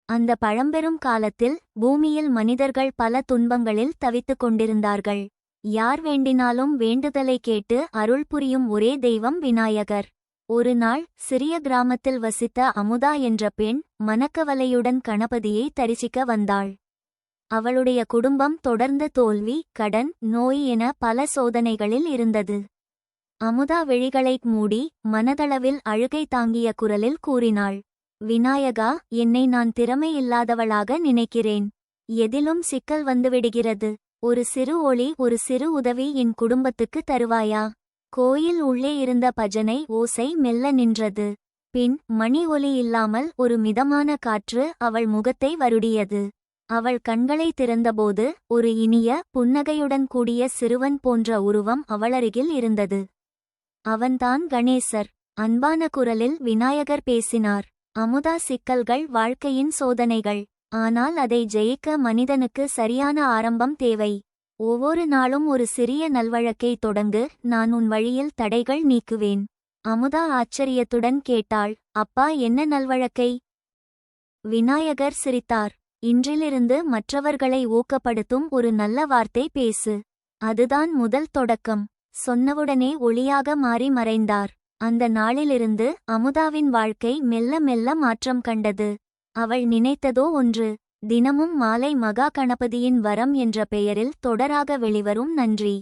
அந்த பழம்பெரும் காலத்தில் பூமியில் மனிதர்கள் பல துன்பங்களில் தவித்துக் கொண்டிருந்தார்கள். யார் வேண்டினாலும் வேண்டுதலை கேட்டு அருள் புரியும் ஒரே தெய்வம் விநாயகர். ஒரு நாள் சிறிய கிராமத்தில் வசித்த அமுதா என்ற பெண் மனக்கவலையுடன் கணபதியை தரிசிக்க வந்தாள். அவளுடைய குடும்பம் தொடர்ந்து தோல்வி, கடன், நோய் என பல சோதனைகளில் இருந்தது. அமுதா விழிகளை மூடி மனதளவில் அழுகை தாங்கிய குரலில் கூறினாள், விநாயகா, என்னை நான் திறமையில்லாதவளாக நினைக்கிறேன். எதிலும் சிக்கல் வந்துவிடுகிறது. ஒரு சிறு ஒளி, ஒரு சிறு உதவி என் குடும்பத்துக்கு தருவாயா? கோயில் உள்ளே இருந்த பஜனை ஓசை மெல்ல நின்றது. பின் மணி ஒலி இல்லாமல் ஒரு மிதமான காற்று அவள் முகத்தை வருடியது. அவள் கண்களை திறந்தபோது ஒரு இனிய புன்னகையுடன் கூடிய சிறுவன் போன்ற உருவம் அவளருகில் இருந்தது. அவன்தான் கணேசர். அன்பான குரலில் விநாயகர் பேசினார். அமுதா, சிக்கல்கள் வாழ்க்கையின் சோதனைகள். ஆனால் அதை ஜெயிக்க மனிதனுக்கு சரியான ஆரம்பம் தேவை. ஒவ்வொரு நாளும் ஒரு சிறிய நல்வழக்கை தொடங்கு, நான் உன் வழியில் தடைகள் நீக்குவேன். அமுதா ஆச்சரியத்துடன் கேட்டாள், அப்பா, என்ன நல்வழக்கை? விநாயகர் சிரித்தார். இன்றிலிருந்து மற்றவர்களை ஊக்கப்படுத்தும் ஒரு நல்ல வார்த்தை பேசு. அதுதான் முதல் தொடக்கம். சொன்னவுடனே ஒளியாக மாறி மறைந்தார். அந்த நாளிலிருந்து அமுதாவின் வாழ்க்கை மெல்ல மெல்ல மாற்றம் கண்டது. அவள் நினைத்ததோ ஒன்று. தினமும் மாலை மகா கணபதியின் வரம் என்ற பெயரில் தொடராக வெளிவரும் நன்றி